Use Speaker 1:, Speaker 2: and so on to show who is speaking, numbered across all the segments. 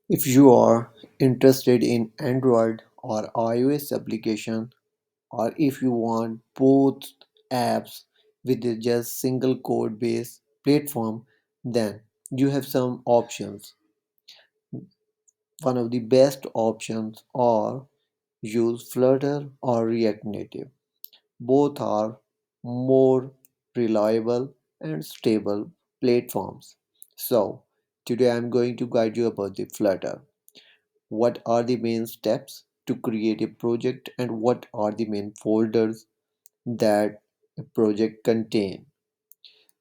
Speaker 1: If you are interested in Android or iOS application, or if you want both apps with a just single code based platform, then you have some options. One of the best options are use Flutter or React Native. Both are more reliable and stable platforms. So, today I'm going to guide you about the Flutter. What are the main steps to create a project and what are the main folders that a project contain.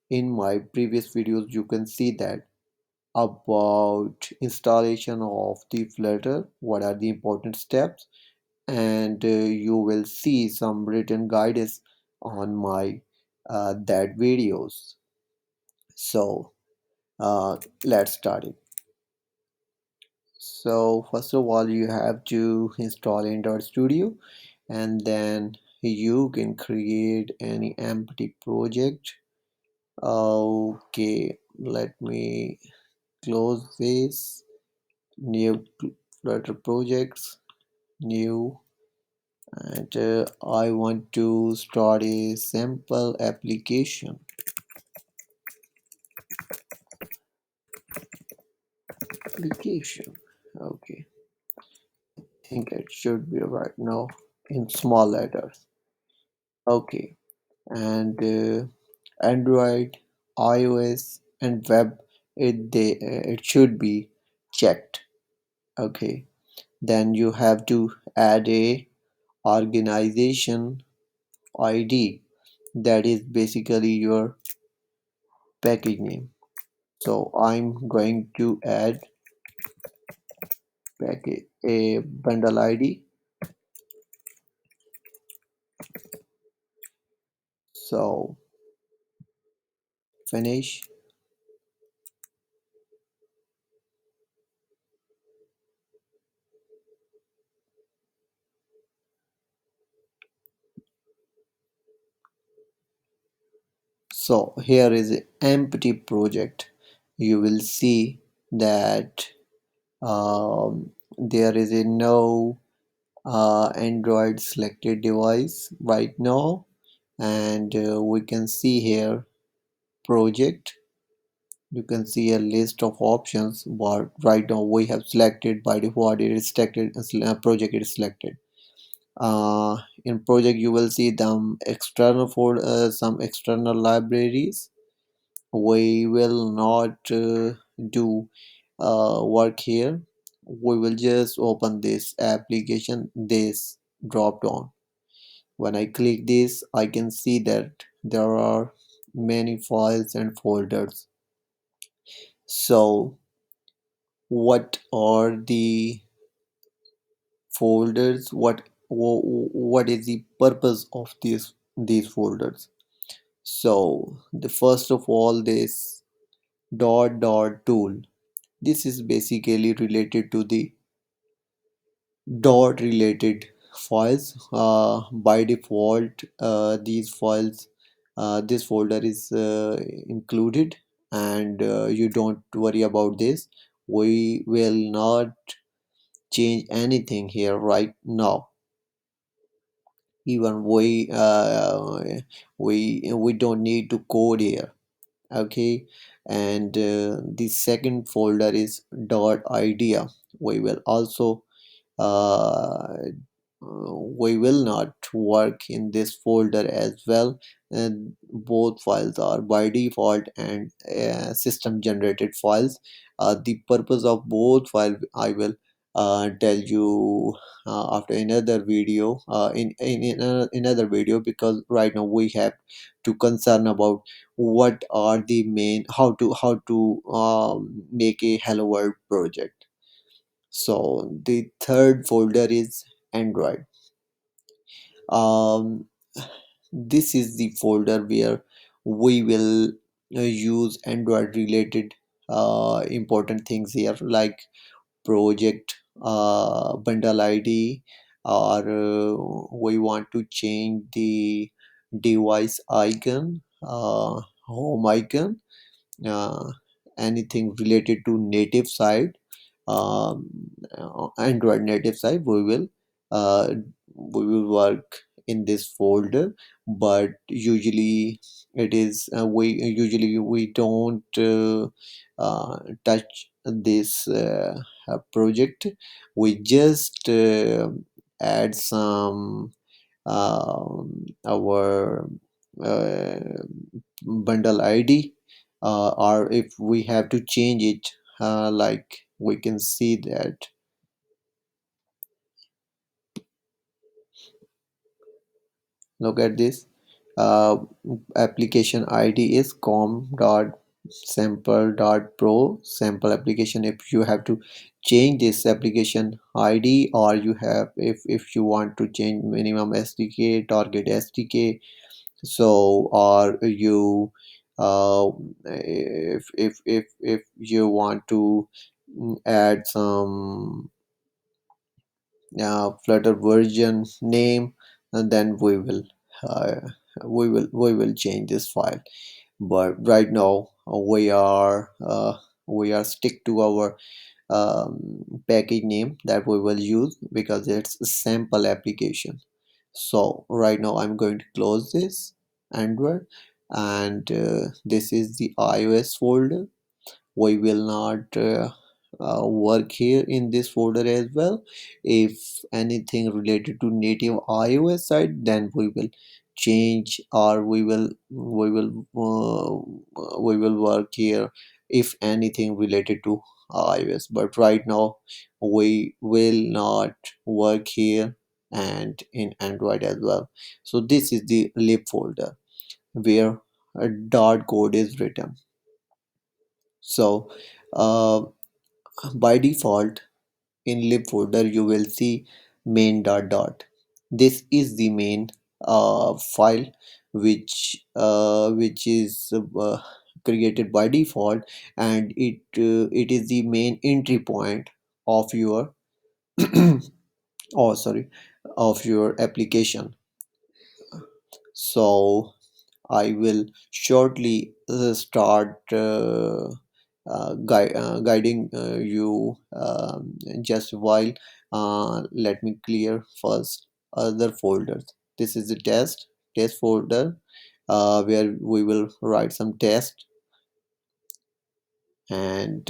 Speaker 1: In my previous videos you can see that about installation of the Flutter, what are the important steps, and you will see some written guidance on my that videos. So let's start it. So first of all you have to install Android Studio, and then you can create any empty project. Okay, let me close this. New Flutter projects, new, and I want to start a sample application. Okay, I think it should be right now in small letters. Okay, and Android, iOS, and web, it should be checked. Okay, then you have to add a organization ID, that is basically your package name. So I'm going to add package a bundle ID. So finish. So here is an empty project. You will see that there is a no Android selected device right now, and we can see here project. You can see a list of options, but right now we have selected by default it is selected, project is selected. In project you will see them external for some external libraries. We will not do work here. We will just open this application, this drop down. When I click this I can see that there are many files and folders. So what are the folders, what is the purpose of these folders? So the first of all, this dot tool, this is basically related to the dot related files. By default these files, this folder is included, and you don't worry about this. We will not change anything here right now. Even we don't need to code here. Okay, and the second folder is dot idea. We will also uh, we will not work in this folder as well, and both files are by default and system generated files. The purpose of both files I will tell you after another video, in another video, because right now we have to concern about what are the main, how to make a hello world project. So the third folder is Android. Um, this is the folder where we will use Android related important things here, like project, bundle ID, or we want to change the device icon, home icon, uh, anything related to native side. um, Android native side, uh, we will work in this folder. But usually it is we usually we don't touch this project. We just add some our uh, bundle ID, or if we have to change it, like we can see that. Look at this. uh, Application ID is com dot sample dot pro sample application. If you have to change this application ID, or you have, if you want to change minimum SDK, target SDK, so, or you if you want to add some Flutter version name, and then uh, we will change this file. But right now we are stick to our package name that we will use, because it's a sample application. So right now I'm going to close this Android, and this is the iOS folder. We will not work here in this folder as well. If anything related to native iOS side, then we will change, or we will work here if anything related to iOS. But right now we will not work here and in Android as well. So this is the lib folder where a dot code is written. So uh, by default, in lib folder, you will see main dot dot. This is the main file, which is created by default, and it is the main entry point of your oh sorry, of your application. So I will shortly start guiding you, just while let me clear first other folders. This is the test folder, where we will write some test, and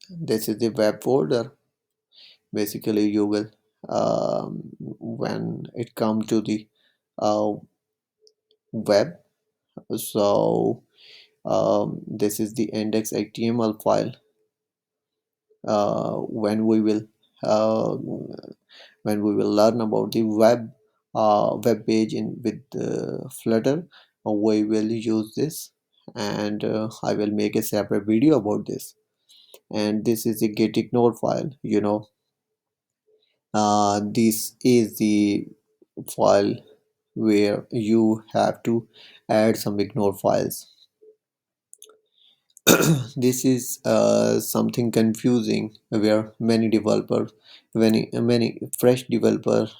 Speaker 1: this is the web folder. Basically, you will, when it comes to the uh, web, so this is the index HTML file. When we will uh, learn about the web page in with Flutter, we will use this, and I will make a separate video about this. And this is a getignore file. This is the file where you have to add some ignore files. This is something confusing, where many fresh developers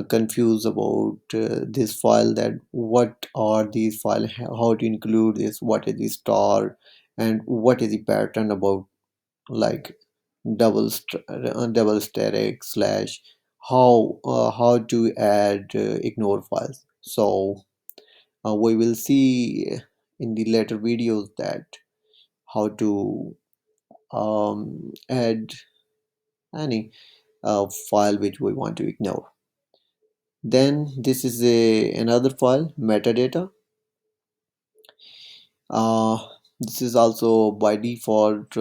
Speaker 1: confused about this file, that what are these files, how to include this, what is the star, and what is the pattern about, like double static slash, how to add ignore files. So we will see in the later videos that how to add any file which we want to ignore. Then this is another file, metadata. uh, this is also by default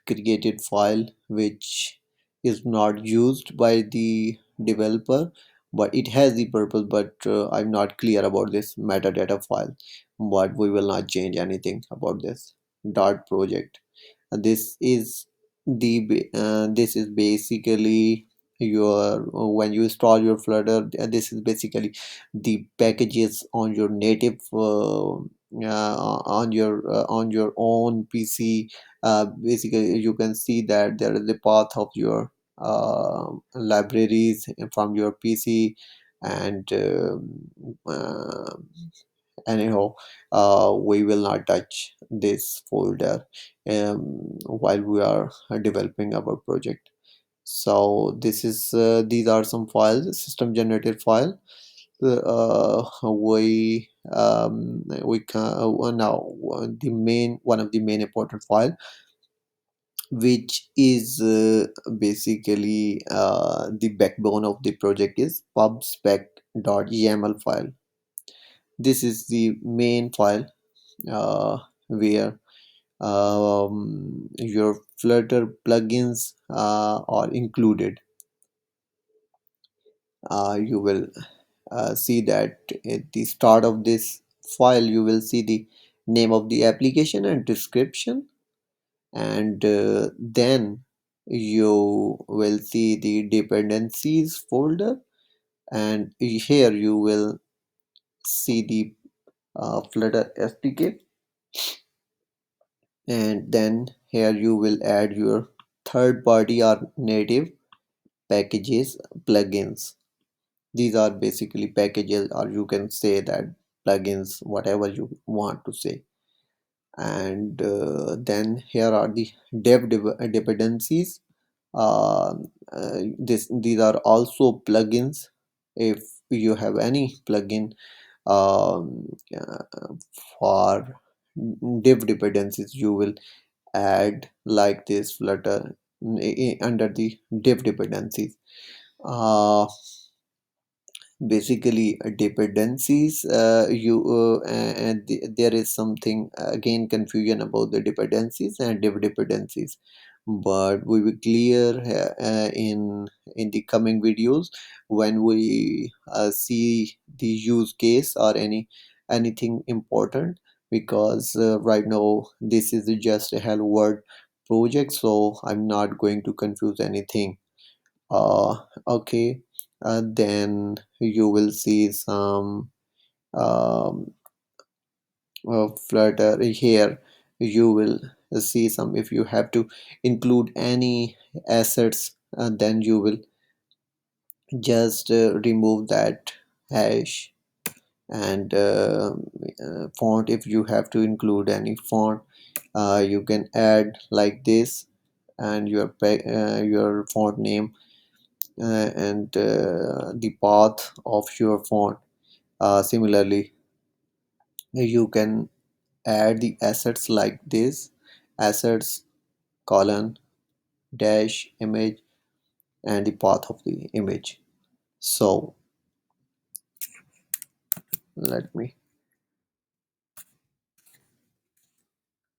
Speaker 1: created file, which is not used by the developer, but it has the purpose. But I'm not clear about this metadata file, but we will not change anything about this dart project. This is this is basically your, when you install your Flutter, this is basically the packages on your native on your own PC. Basically you can see that there is a path of your libraries from your PC, and anyhow, we will not touch this folder um, while we are developing our project. So these are some files, system generated file. We can now the main one of the main important file, which is basically the backbone of the project, is pubspec.yaml file. This is the main file where your Flutter plugins are included. You will see that at the start of this file you will see the name of the application and description, and then you will see the dependencies folder, and here you will see the Flutter SDK, and then here you will add your third party or native packages plugins. These are basically packages, or you can say that plugins, whatever you want to say. And then here are the dependencies. These are also plugins. If you have any plugin for dev dependencies, you will add like this Flutter under the dev dependencies. uh, Basically dependencies, there is something again confusion about the dependencies and div dependencies, but we will clear in the coming videos when we see the use case or anything important, because right now this is just a hello world project, so I'm not going to confuse anything. Okay, then you will see some um, Flutter here. You will see some, if you have to include any assets, then you will just remove that hash, and font, if you have to include any font, you can add like this, and your font name, and the path of your font. Similarly, you can add the assets like this: assets colon dash image, and the path of the image. So let me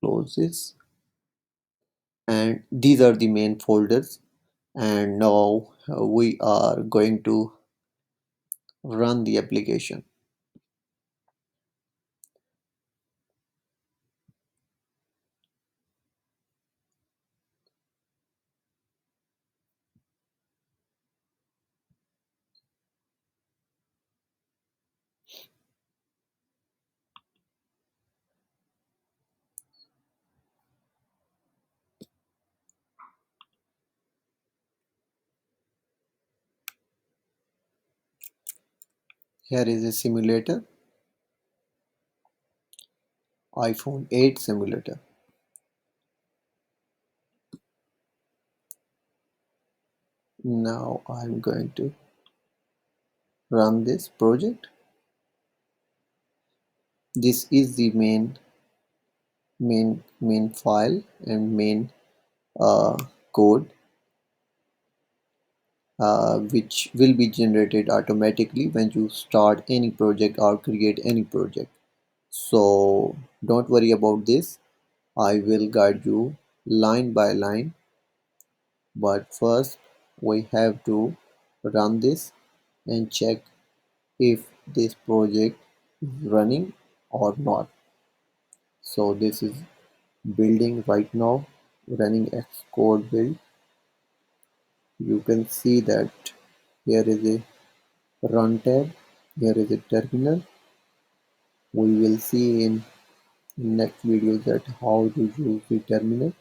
Speaker 1: close this, and these are the main folders. And now we are going to run the application. Here is a simulator, iPhone 8 simulator. Now I'm going to run this project. This is the main file and main uh, code, which will be generated automatically when you start any project or create any project. So don't worry about this. I will guide you line by line, but first we have to run this and check if this project is running or not. So this is building right now, running Xcode build. You can see that here is a run tab, here is a terminal. We will see in next video that how to use the terminal,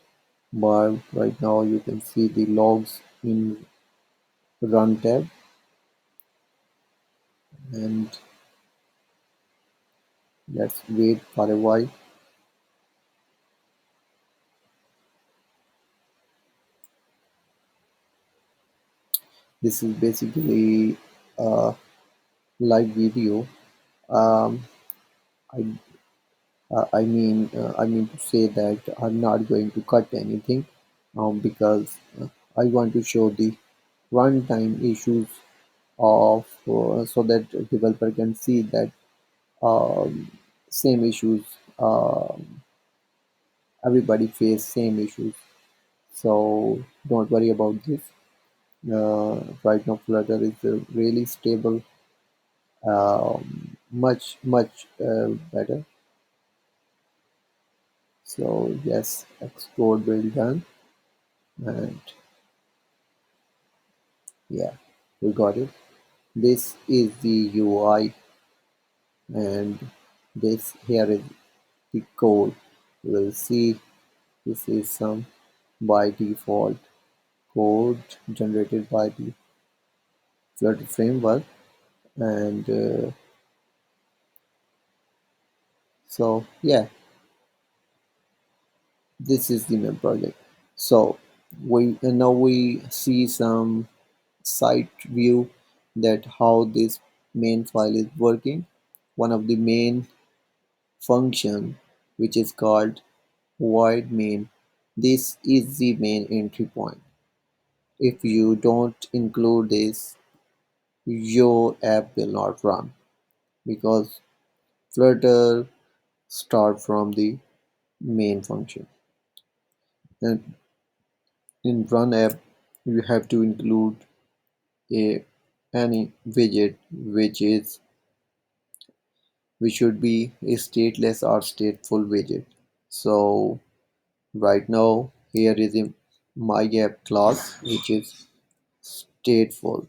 Speaker 1: but right now you can see the logs in run tab, and Let's wait for a while. This is basically a live video. Um, I I mean to say that I'm not going to cut anything because I want to show the runtime issues of so that developer can see that um, same issues, everybody face same issues. So don't worry about this. Right now Flutter is really stable, much better. So yes, export will done, and yeah, we got it. This is the UI, and this here is the code. We'll see this is some by default code generated by the Flutter framework, and so yeah, this is the main project. So we now we see some site view that how this main file is working. One of the main function which is called void main. This is the main entry point. If you don't include this, your app will not run because Flutter start from the main function. And in run app, you have to include a any widget which should be a stateless or stateful widget. So right now here is a my app class which is stateful.